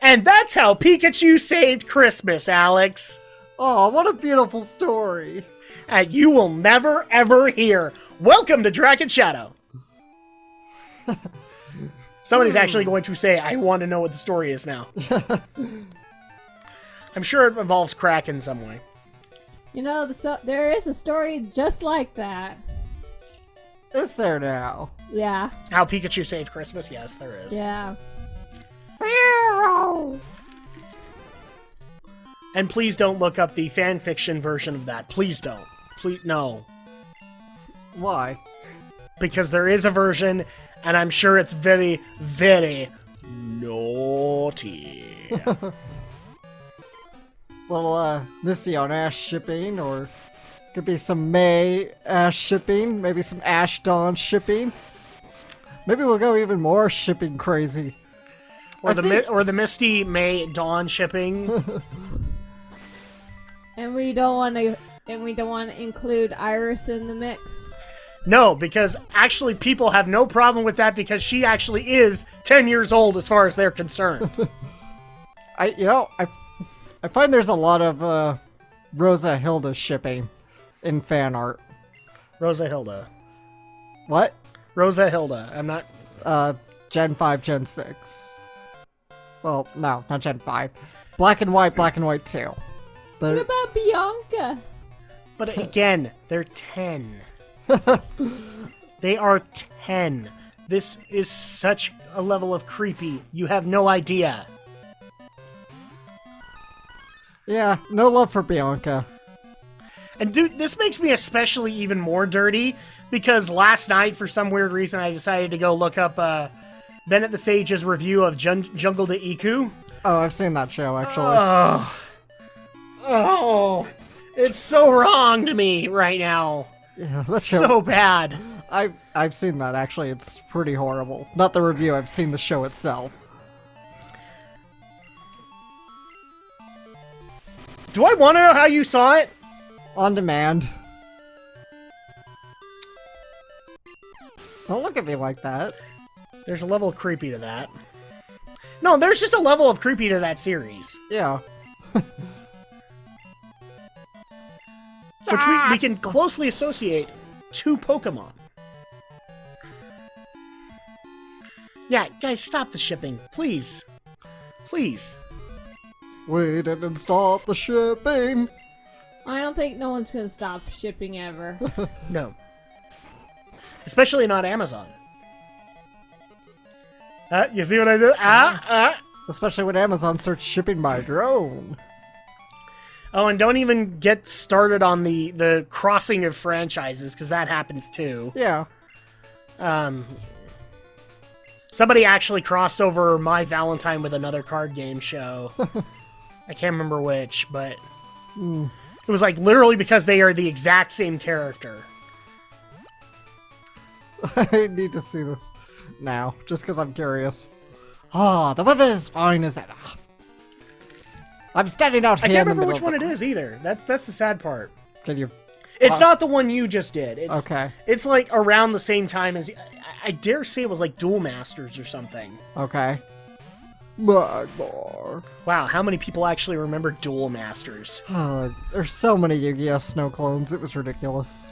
And that's how Pikachu saved Christmas, Alex. Oh, what a beautiful story. And you will never, ever hear. Welcome to Drak and Shadow. Somebody's actually going to say, I want to know what the story is now. I'm sure it involves crack in some way. You know, there is a story just like that. Is there now? Yeah. How Pikachu saved Christmas? Yes, there is. Yeah. And please don't look up the fan fiction version of that. Please don't. Please, no. Why? Because there is a version, and I'm sure it's very, very naughty. Little Missy on Ash shipping, or could be some May Ash shipping, maybe some Ash Dawn shipping. Maybe we'll go even more shipping crazy. Or the Misty May Dawn shipping. And we don't want to include Iris in the mix. No, because actually people have no problem with that because she actually is 10 years old as far as they're concerned. I find there's a lot of Rosa Hilda shipping in fan art. Rosa Hilda. What? Rosa Hilda. I'm not... Gen 5, Gen 6. Well, no, not Gen 5. Black and White 2. What about Bianca? But again, they're 10. They are 10. This is such a level of creepy. You have no idea. Yeah, no love for Bianca. And dude, this makes me especially even more dirty because last night, for some weird reason, I decided to go look up Bennett the Sage's review of Jungle de Iku. Oh, I've seen that show, actually. Oh, it's so wrong to me right now. Yeah, that show, so bad. I've seen that, actually. It's pretty horrible. Not the review, I've seen the show itself. Do I want to know how you saw it? On demand. Don't look at me like that. There's a level of creepy to that. No, there's just a level of creepy to that series. Yeah. Which we can closely associate to Pokemon. Yeah, guys, stop the shipping. Please. Please. We didn't stop the shipping. I don't think no one's gonna stop shipping ever. No. Especially not Amazon. You see what I did? Especially when Amazon starts shipping by drone. Oh, and don't even get started on the crossing of franchises, because that happens too. Yeah. Somebody actually crossed over My Valentine with another card game show. I can't remember which, but it was like literally because they are the exact same character. I need to see this now, just because I'm curious. Ah, the weather is fine as ever. I'm standing out here. I can't remember which one it is either. That's the sad part. Can you? It's not the one you just did. It's, okay. It's like around the same time as I dare say it was like Duel Masters or something. Okay. Magmar. Wow, how many people actually remember Duel Masters? There's so many Yu-Gi-Oh! Snow clones. It was ridiculous.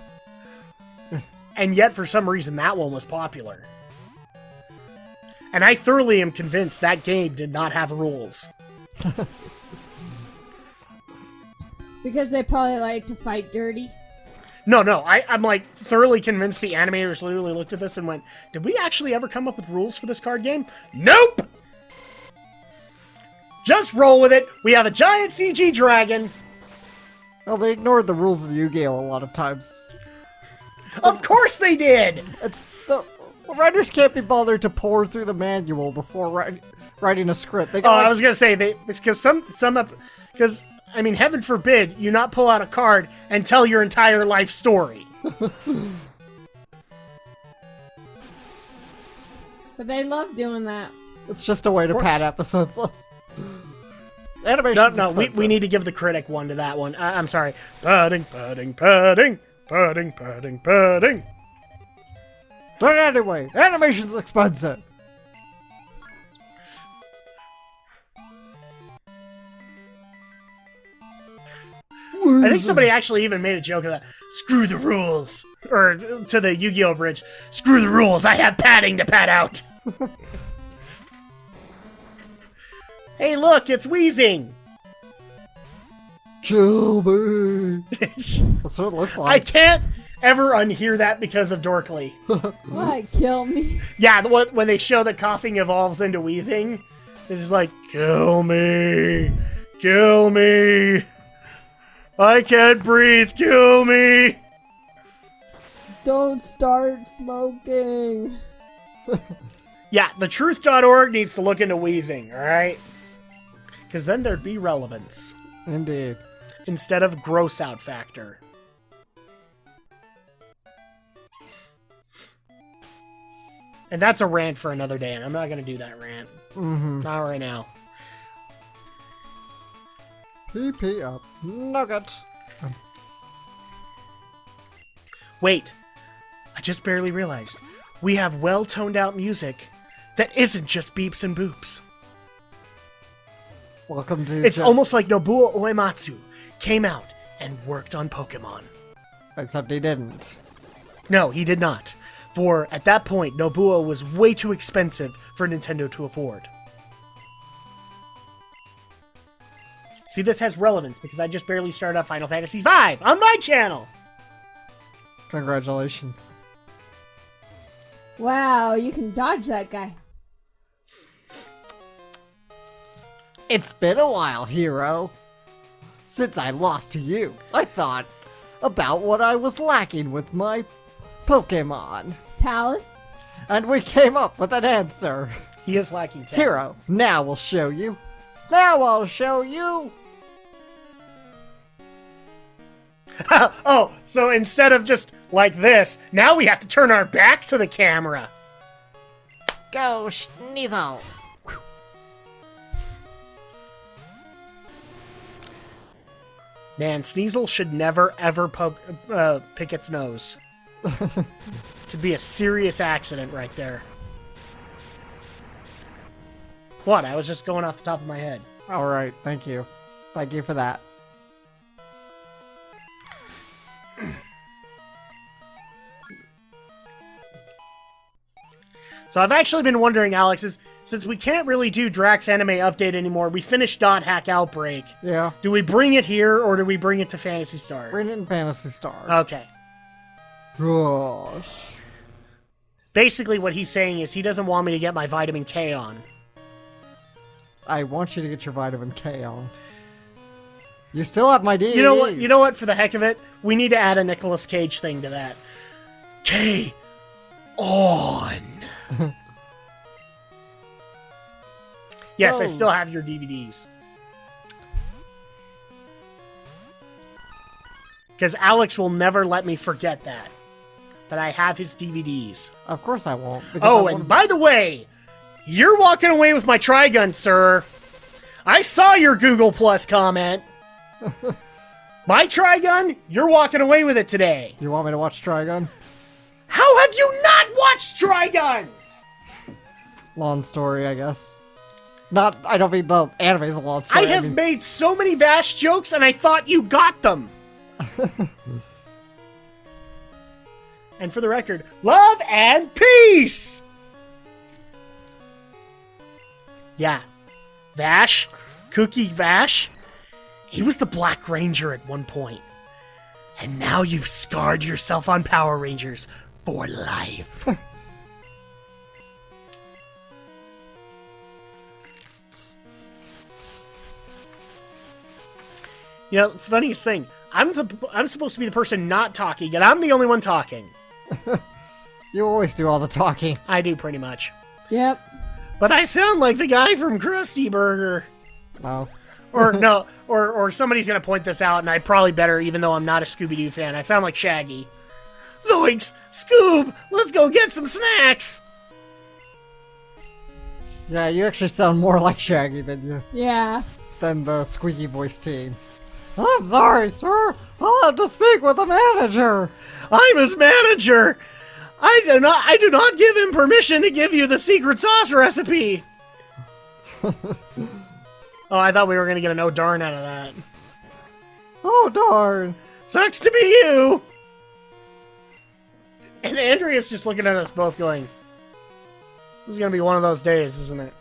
And yet, for some reason, that one was popular. And I thoroughly am convinced that game did not have rules. Because they probably like to fight dirty. No, I'm like thoroughly convinced the animators literally looked at this and went, did we actually ever come up with rules for this card game? Nope! Just roll with it. We have a giant CG dragon. Well, they ignored the rules of Yu-Gi-Oh! A lot of times. Of course they did! It's the writers can't be bothered to pour through the manual before writing a script. They I was gonna say because because I mean, heaven forbid you not pull out a card and tell your entire life story. But they love doing that. It's just a way to pad episodes. Animation. No, we need to give the critic one to that one. I'm sorry. Padding. But anyway, animation's expensive. I think somebody actually even made a joke of that. Screw the rules. Or to the Yu-Gi-Oh! Bridge. Screw the rules. I have padding to pad out. Hey, look, it's wheezing. Kill me. That's what it looks I like. can't ever unhear that because of Dorkly. Why kill me? Yeah, when they show that coughing evolves into wheezing, it's just like, kill me. Kill me. I can't breathe. Kill me. Don't start smoking. Yeah, thetruth.org needs to look into wheezing, alright? Because then there'd be relevance. Indeed. Instead of gross out factor. And that's a rant for another day, and I'm not going to do that rant. Mm-hmm. Not right now. PP up. Nugget. Wait. I just barely realized. We have well-toned out music that isn't just beeps and boops. Welcome to... It's almost like Nobuo Uematsu came out and worked on Pokemon. Except he didn't. No, he did not. For at that point, Nobuo was way too expensive for Nintendo to afford. See, this has relevance because I just barely started off Final Fantasy V on my channel! Congratulations. Wow, you can dodge that guy. It's been a while, hero. Since I lost to you, I thought about what I was lacking with my Pokemon. Talent? And we came up with an answer. He is lacking talent. Hero, now we'll show you. Now I'll show you. Oh, so instead of just like this, now we have to turn our back to the camera. Go, Sneasel. Man, Sneasel should never ever pick its nose. Could be a serious accident right there. What? I was just going off the top of my head. All right, thank you. Thank you for that. So I've actually been wondering, Alex, since we can't really do Drak's anime update anymore, we finished Dot Hack Outbreak. Yeah. Do we bring it here, or do we bring it to Phantasy Star? Bring it in Phantasy Star. Okay. Gosh. Basically what he's saying is he doesn't want me to get my vitamin K on. I want you to get your vitamin K on. You still have my DVDs. You know what? You know what? For the heck of it, we need to add a Nicolas Cage thing to that. K on. Yes, I still have your DVDs. Because Alex will never let me forget that I have his DVDs. Of course I won't. Oh, and by the way, you're walking away with my Trigun, sir. I saw your Google Plus comment. My Trigun, you're walking away with it today. You want me to watch Trigun? How have you not watched Trigun? Long story, I guess. I don't mean the anime's a long story. I have made so many Vash jokes, and I thought you got them. And for the record, love and peace! Yeah. Vash, Cookie Vash, he was the Black Ranger at one point. And now you've scarred yourself on Power Rangers for life. You know, funniest thing, I'm supposed to be the person not talking, and I'm the only one talking. You always do all the talking. I do, pretty much. Yep. But I sound like the guy from Krusty Burger. No. Or no, or somebody's gonna point this out, and I probably better, even though I'm not a Scooby-Doo fan. I sound like Shaggy. Zoinks! Scoob! Let's go get some snacks! Yeah, you actually sound more like Shaggy than the squeaky voice team. I'm sorry, sir. I'll have to speak with the manager. I'm his manager! I do not give him permission to give you the secret sauce recipe! Oh, I thought we were gonna get a no darn out of that. Oh, darn. Sucks to be you! And Andrea's just looking at us both going, this is gonna be one of those days, isn't it?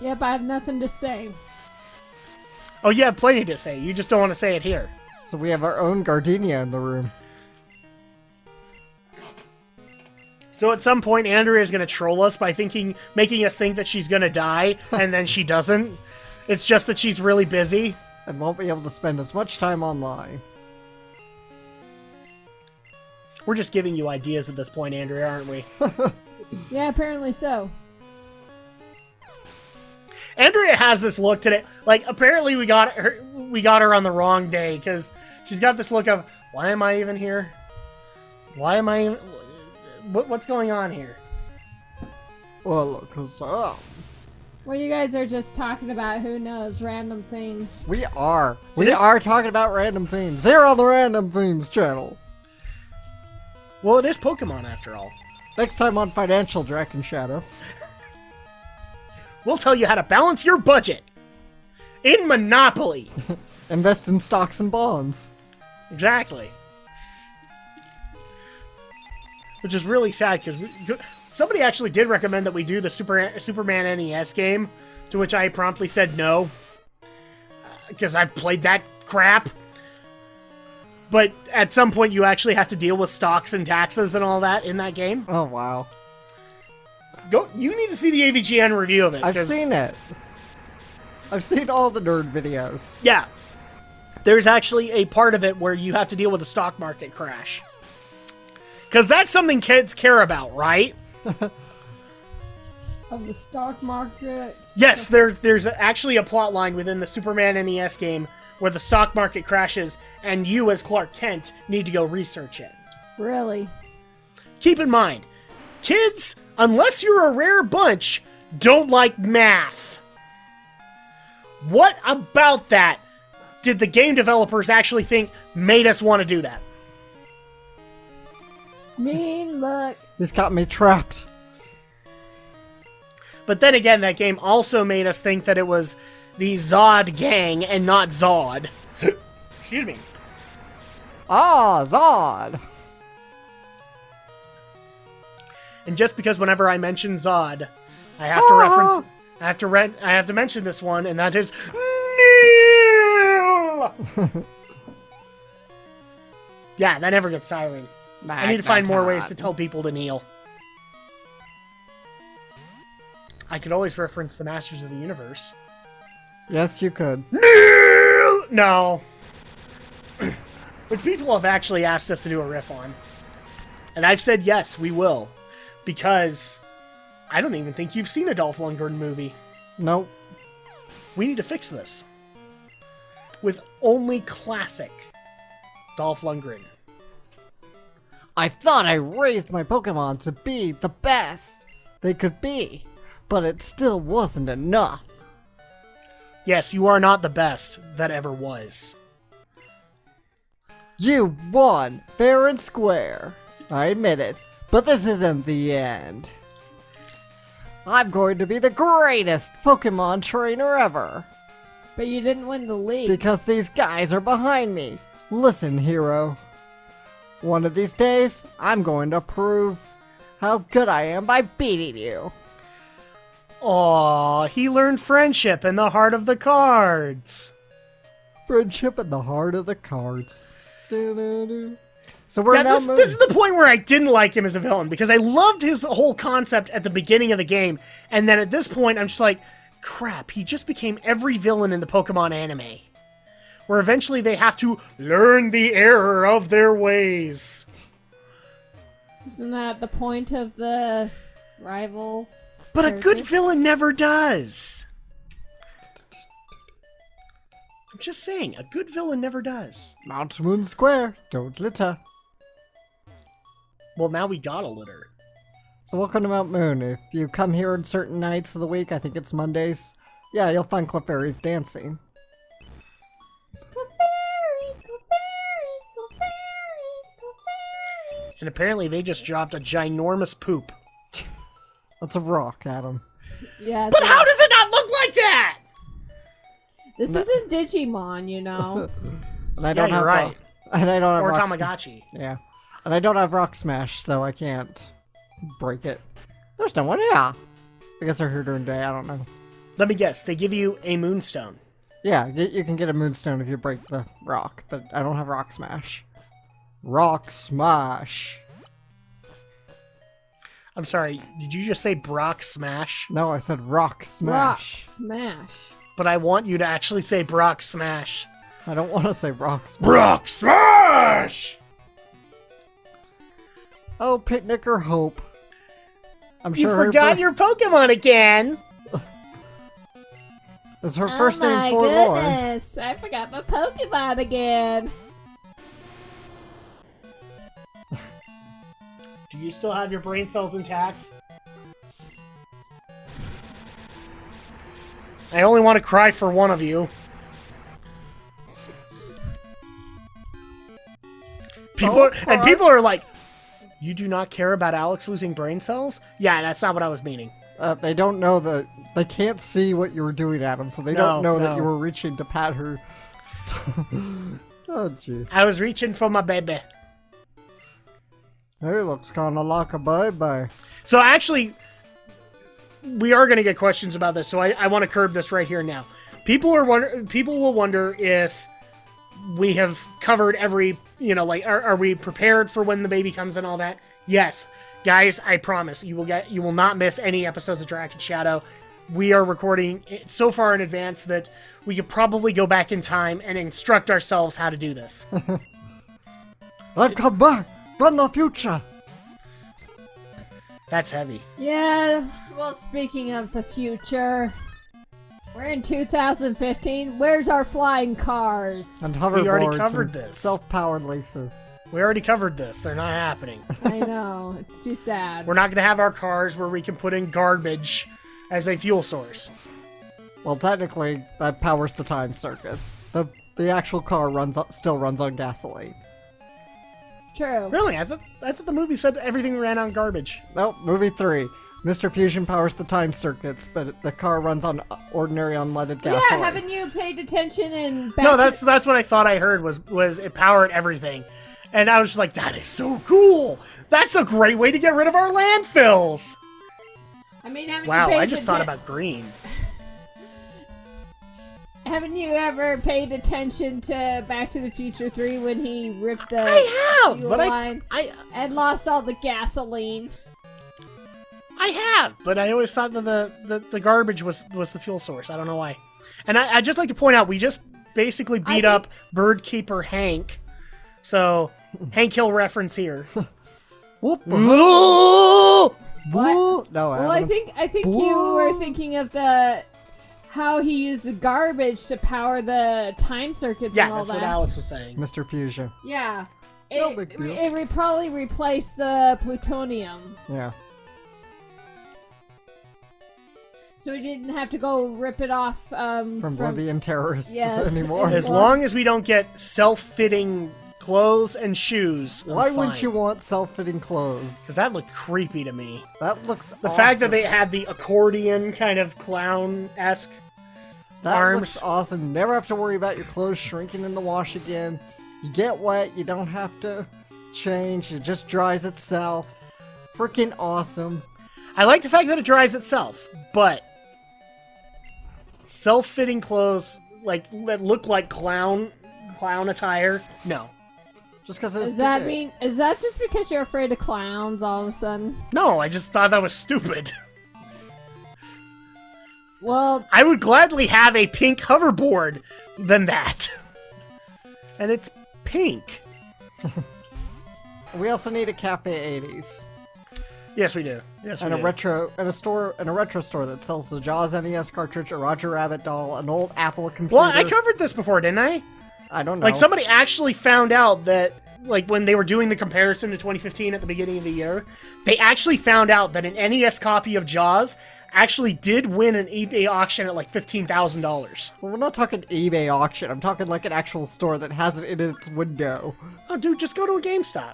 Yep, I have nothing to say. Oh, you have plenty to say. You just don't want to say it here. So we have our own gardenia in the room. So at some point, Andrea's gonna troll us by making us think that she's gonna die, and then she doesn't. It's just that she's really busy. And won't be able to spend as much time online. We're just giving you ideas at this point, Andrea, aren't we? Yeah, apparently so. Andrea has this look today. Like, apparently we got her on the wrong day, because she's got this look of, why am I even here? Why am I even... What's going on here? Well, because Well, you guys are just talking about, who knows, random things. we are talking about random things. They're on the Random Things channel. Well, it is Pokemon, after all. Next time on Financial Drak and Shadow. We'll tell you how to balance your budget in Monopoly. Invest in stocks and bonds. Exactly. Which is really sad, because somebody actually did recommend that we do the Superman NES game, to which I promptly said no, because I've played that crap. But at some point, you actually have to deal with stocks and taxes and all that in that game. Oh, wow. You need to see the AVGN review of it. I've seen it. I've seen all the nerd videos. Yeah. There's actually a part of it where you have to deal with a stock market crash. Because that's something kids care about, right? Of the stock market. Yes, there's actually a plot line within the Superman NES game where the stock market crashes, and you, as Clark Kent, need to go research it. Really? Keep in mind, kids, unless you're a rare bunch, don't like math. What about that did the game developers actually think made us want to do that? Mean look. He's got me trapped. But then again, that game also made us think that it was the Zod gang and not Zod. Excuse me. Ah, Zod. And just because whenever I mention Zod, I have to reference... I have to mention this one, and that is... Neil! Yeah, that never gets tiring. I need to find more ways to tell people to kneel. I could always reference the Masters of the Universe. Yes, you could. No. Which people have actually asked us to do a riff on. And I've said yes, we will. Because I don't even think you've seen a Dolph Lundgren movie. Nope. We need to fix this. With only classic Dolph Lundgren. I thought I raised my Pokemon to be the best they could be, but it still wasn't enough. Yes, you are not the best that ever was. You won, fair and square. I admit it, but this isn't the end. I'm going to be the greatest Pokemon trainer ever. But you didn't win the league. Because these guys are behind me. Listen, hero. One of these days, I'm going to prove how good I am by beating you. Aw, he learned friendship in the heart of the cards. Friendship in the heart of the cards. Do-do-do. So we're now this is the point where I didn't like him as a villain, because I loved his whole concept at the beginning of the game, and then at this point I'm just like, crap, he just became every villain in the Pokemon anime. Where eventually they have to learn the error of their ways. Isn't that the point of the rivals? But a good villain never does. I'm just saying, a good villain never does. Mount Moon Square, don't litter. Well, now we got a litter. So welcome to Mount Moon. If you come here on certain nights of the week, I think it's Mondays, yeah, you'll find Clefairies dancing. And apparently they just dropped a ginormous poop. That's a rock, Adam. Yeah. But how does it not look like that? This isn't Digimon, you know. And I Yeah, don't you're have right. and I don't have Or rock Tamagotchi. Yeah. And I don't have rock smash, so I can't break it. There's no one here. I guess they're here during the day. I don't know. Let me guess. They give you a moonstone. Yeah, you can get a moonstone if you break the rock, but I don't have rock smash. Rock smash. I'm sorry. Did you just say Brock Smash? No, I said rock Rock smash. smash. But I want you to actually say Brock Smash. I don't want to say rock smash. Brock Smash! Oh, Picnic or Hope. I'm You sure forgot your Pokemon again! It's her Oh first my name forlorn. goodness! I forgot my Pokemon again. Do you still have your brain cells intact? I only want to cry for one of you. People are like, you do not care about Alex losing brain cells? Yeah, that's not what I was meaning. They don't know they can't see what you were doing, Adam, so they don't know that you were reaching to pat her. Oh, jeez. I was reaching for my baby. Hey, looks kind of like a baby. So actually, we are going to get questions about this, so I want to curb this right here now. People will wonder if we have covered every, like, are we prepared for when the baby comes and all that? Yes. Guys, I promise, you will not miss any episodes of Drak and Shadow. We are recording it so far in advance that we could probably go back in time and instruct ourselves how to do this. I've come back from the future. That's heavy. Yeah, well, speaking of the future, we're in 2015. Where's our flying cars? And hoverboards. We already covered and this. Self-powered laces. We already covered this. They're not happening. I know, it's too sad. We're not going to have our cars where we can put in garbage as a fuel source. Well, technically, that powers the time circuits. The actual car still runs on gasoline. True. Really? I thought the movie said everything ran on garbage. Nope, movie 3. Mr. Fusion powers the time circuits, but the car runs on ordinary unleaded gasoline. Yeah, haven't you paid attention in back No, that's what I thought I heard was it powered everything. And I was just like, that is so cool. That's a great way to get rid of our landfills. I mean, haven't Wow, you paid I just thought about green. Haven't you ever paid attention to Back to the Future 3 when he ripped the I have, fuel but line and lost all the gasoline? I have, but I always thought that the garbage was the fuel source. I don't know why. And I'd just like to point out, we just basically beat up Birdkeeper Hank. So, Hank Hill reference here. What the What? No, Well, I think you were thinking of how he used the garbage to power the time circuits Yeah, and all that's that. what Alex was saying. Mr. Fusion. Yeah. No big deal. It probably replaced the plutonium. Yeah. So we didn't have to go rip it off From Oblivion terrorists Yes, anymore. As long as we don't get self-fitting clothes and shoes, Why wouldn't you want self-fitting clothes? Because that looked creepy to me. That looks The fact that they had the accordion kind of clown-esque arms. looks awesome. Never have to worry about your clothes shrinking in the wash again. You get wet, you don't have to change. It just dries itself. Freaking awesome. I like the fact that it dries itself, but self-fitting clothes that look like clown attire, no. Just because it's Is that just because you're afraid of clowns all of a sudden? No, I just thought that was stupid. Well, I would gladly have a pink hoverboard than that. And it's pink. We also need a Cafe 80s. Yes, we do. Yes, we And do. a retro store that sells the Jaws NES cartridge, a Roger Rabbit doll, an old Apple computer. Well, I covered this before, didn't I? I don't know. Like, somebody actually found out that, like, when they were doing the comparison to 2015 at the beginning of the year, they actually found out that an NES copy of Jaws actually did win an eBay auction at, like, $15,000. Well, we're not talking eBay auction. I'm talking like an actual store that has it in its window. Oh, dude, just go to a GameStop.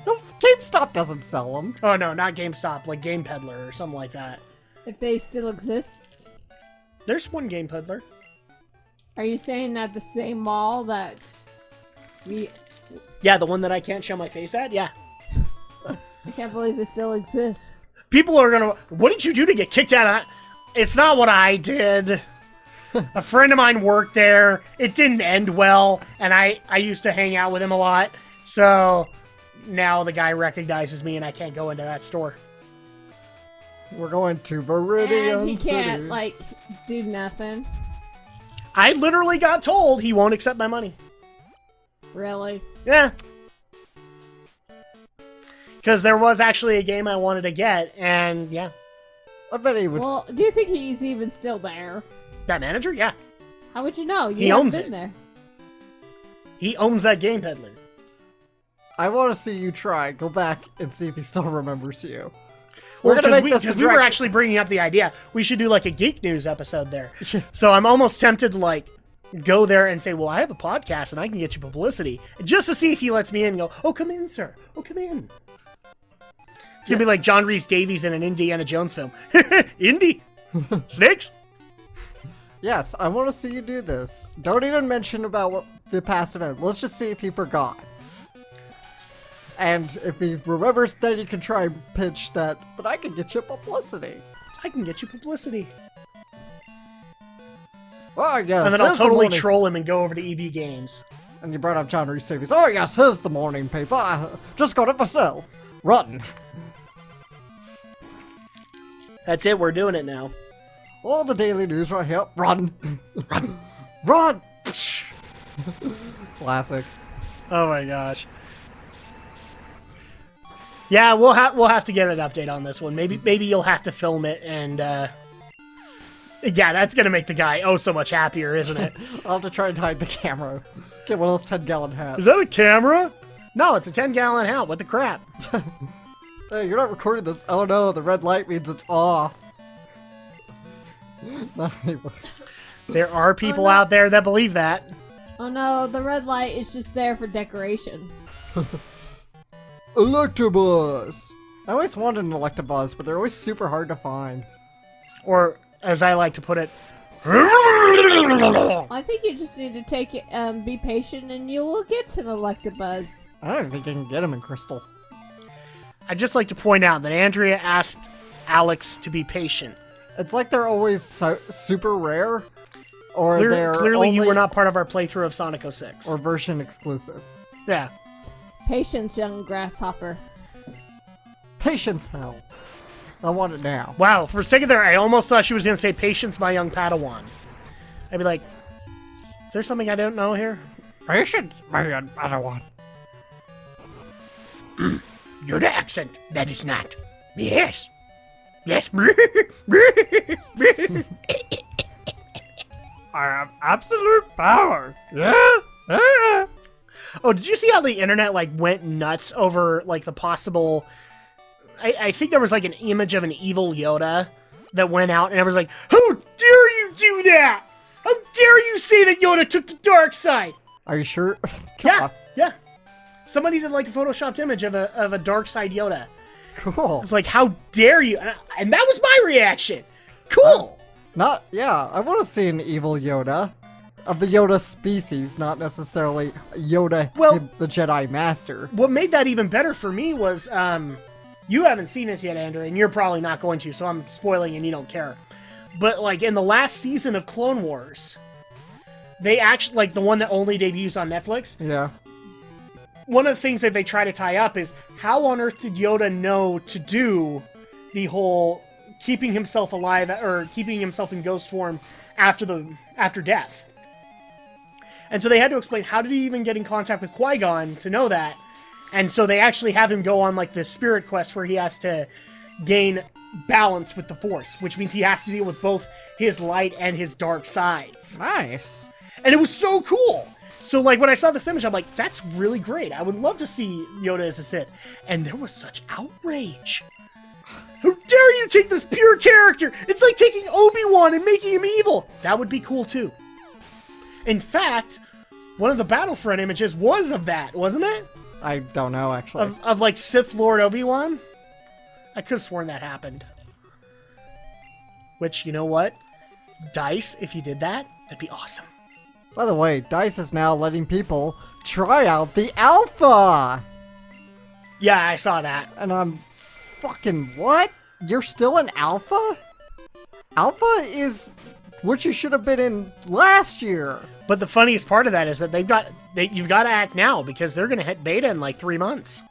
No, GameStop doesn't sell them. Oh, no, not GameStop, like Game Peddler or something like that. if they still exist, There's one Game Peddler. are you saying at the same mall that Yeah, the one that I can't show my face at? Yeah. I can't believe it still exists. People are gonna, what did you do to get kicked out of? It's not what I did. A friend of mine worked there. It didn't end well, and I used to hang out with him a lot. So now the guy recognizes me, and I can't go into that store. We're going to Viridian And he can't, City. like, do nothing. I literally got told he won't accept my money. Really? Yeah. Because there was actually a game I wanted to get, and yeah. I bet he would. Well, do you think he's even still there? That manager? Yeah. How would you know? You He haven't owns been it. there. He owns that game peddler. I want to see you try. Go back and see if he still remembers you. Well, We're gonna make because this a we were direct- actually bringing up the idea. We should do like a geek news episode there. So I'm almost tempted to like go there and say, well, I have a podcast and I can get you publicity. Just to see if he lets me in and go, oh, come in, sir. Oh, come in. It's going to be like John Rhys Davies in an Indiana Jones film. Indy? Snakes? Yes, I want to see you do this. Don't even mention about what the past event. Let's just see if he forgot. And if he remembers, then you can try and pitch that, but I can get you publicity. I can get you publicity. Oh, yes. And then I'll here's the totally morning- troll him and go over to EB Games. And you brought up John Rhys Davies. Oh, yes, here's the morning paper. I just got it myself. Run. That's it. We're doing it now. All the daily news right here. Run. Run. Run. Classic. Oh my gosh. Yeah, we'll have to get an update on this one. Maybe you'll have to film it, and yeah, that's gonna make the guy oh so much happier, isn't it? I'll have to try and hide the camera. Get one of those 10-gallon hats. Is that a camera? No, it's a 10-gallon hat. What the crap? Hey, you're not recording this. Oh no, the red light means it's off. Not anymore. There are people no. out there that believe that. Oh no, the red light is just there for decoration. Electabuzz! I always wanted an Electabuzz, but they're always super hard to find. Or, as I like to put it, I think you just need to take it, be patient, and you will get to the Electabuzz. I don't even think I can get them in Crystal. I'd just like to point out that Andrea asked Alex to be patient. It's like they're always super rare, or they're Clearly only, you were not part of our playthrough of Sonic 06. or version exclusive. Yeah. Patience, young grasshopper. Patience, hell. I want it now. Wow, for a second there, I almost thought she was going to say, Patience, my young Padawan. I'd be like, is there something I don't know here? Patience, my young Padawan. Your accent, that is not. Yes. Yes. I have absolute power. Yes. Oh, did you see how the internet like went nuts over like the possible? I think there was like an image of an evil Yoda that went out, and it was like, "How dare you do that? How dare you say that Yoda took the dark side?" Are you sure? Yeah, yeah. Somebody did like a photoshopped image of a dark side Yoda. Cool. It's like, how dare you? And that was my reaction. Cool. I want to see an evil Yoda. Of the Yoda species, not necessarily Yoda, Well- the Jedi Master. What made that even better for me was, you haven't seen this yet, Andrew, and you're probably not going to, so I'm spoiling and you don't care. But, like, in the last season of Clone Wars, they actually, like, the one that only debuts on Netflix, Yeah. one of the things that they try to tie up is, how on earth did Yoda know to do the whole keeping himself alive, or keeping himself in ghost form after death? And so they had to explain, how did he even get in contact with Qui-Gon to know that? And so they actually have him go on like this spirit quest where he has to gain balance with the Force, which means he has to deal with both his light and his dark sides. Nice. And it was so cool. So like when I saw this image, I'm like, that's really great. I would love to see Yoda as a Sith. And there was such outrage. How dare you take this pure character? It's like taking Obi-Wan and making him evil. That would be cool too. In fact, one of the Battlefront images was of that, wasn't it? I don't know, actually. Of like Sith Lord Obi-Wan? I could have sworn that happened. Which, you know what? DICE, if you did that, that'd be awesome. By the way, DICE is now letting people try out the alpha! Yeah, I saw that. And I'm fucking what? You're still an alpha? Alpha is what you should have been in last year. But the funniest part of that is that you've got to act now because they're going to hit beta in like 3 months.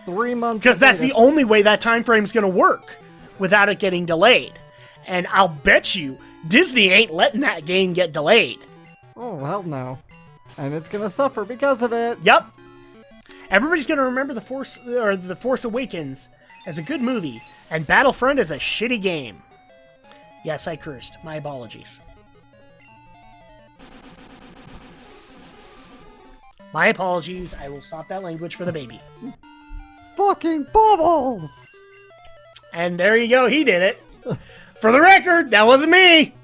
3 months. Because that's the only way that time frame is going to work without it getting delayed. And I'll bet you Disney ain't letting that game get delayed. Oh, hell no. And it's going to suffer because of it. Yep. Everybody's going to remember The Force Awakens as a good movie and Battlefront as a shitty game. Yes, I cursed. My apologies. My apologies. I will stop that language for the baby. Fucking bubbles! And there you go. He did it. For the record, that wasn't me.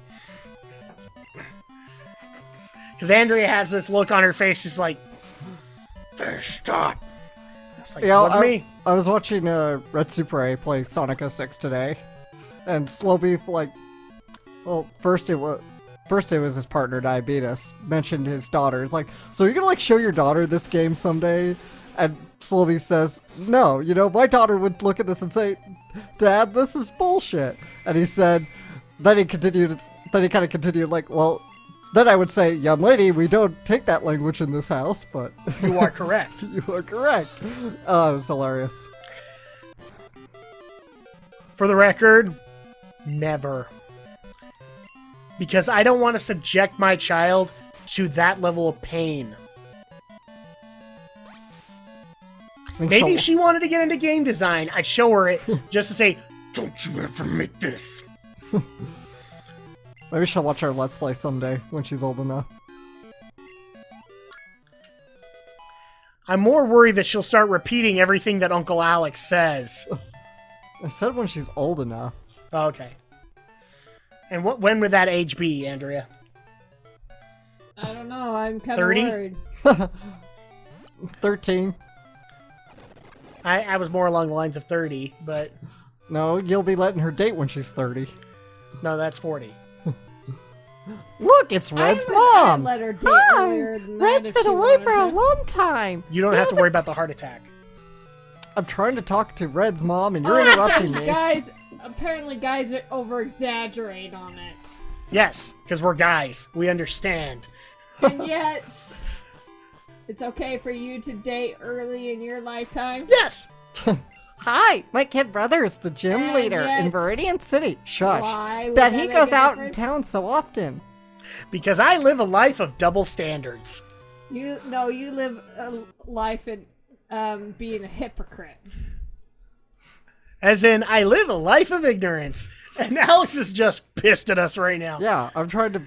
Because Andrea has this look on her face. She's like, stop. It's like, Yeah, it wasn't me. I was watching Red Super A play Sonic 06 today. And Slow Beef, like, well, first it was his partner, Diabetes, mentioned his daughter. It's like, so you're gonna, like, show your daughter this game someday? And Slow Beef says, no, you know, my daughter would look at this and say, Dad, this is bullshit. And he said, then he kind of continued, like, well, then I would say, young lady, we don't take that language in this house, but... You are correct. You are correct. Oh, it was hilarious. For the record, never. Because I don't want to subject my child to that level of pain. Maybe if she wanted to get into game design, I'd show her it just to say, don't you ever make this. Maybe she'll watch our Let's Play someday when she's old enough. I'm more worried that she'll start repeating everything that Uncle Alex says. I said when she's old enough. Okay. And when would that age be, Andrea? I don't know. I'm kind of 30? worried. 13. I was more along the lines of 30, but No, you'll be letting her date when she's 30. no, that's 40. Look, it's Red's I'd mom! let her date earlier than that Red's if been she away wanted for a to. long time! You don't have to worry about the heart attack. I'm trying to talk to Red's mom and you're interrupting me. Apparently guys over-exaggerate on it. Yes, because we're guys. We understand. And yet, it's okay for you to date early in your lifetime? Yes! Hi, my kid brother is the gym And leader in yet- Viridian City. Shush. Why would Bet that he make goes a out in difference? town so often. Because I live a life of double standards. You live a life in being a hypocrite. As in, I live a life of ignorance. And Alex is just pissed at us right now. Yeah, I'm trying to...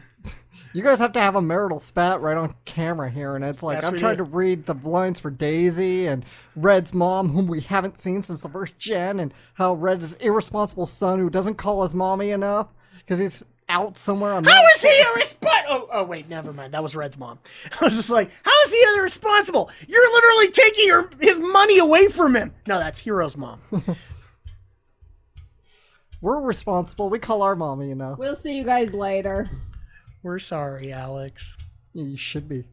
You guys have to have a marital spat right on camera here, and it's like, Yes, I'm we trying do. to read the lines for Daisy and Red's mom, whom we haven't seen since the first gen, and how Red's irresponsible son who doesn't call his mommy enough, because he's out somewhere on... How is he irresponsible? Oh, wait, never mind. That was Red's mom. I was just like, how is he irresponsible? You're literally taking his money away from him. No, that's Hero's mom. We're responsible. We call our mommy enough. We'll see you guys later. We're sorry, Alex. Yeah, you should be.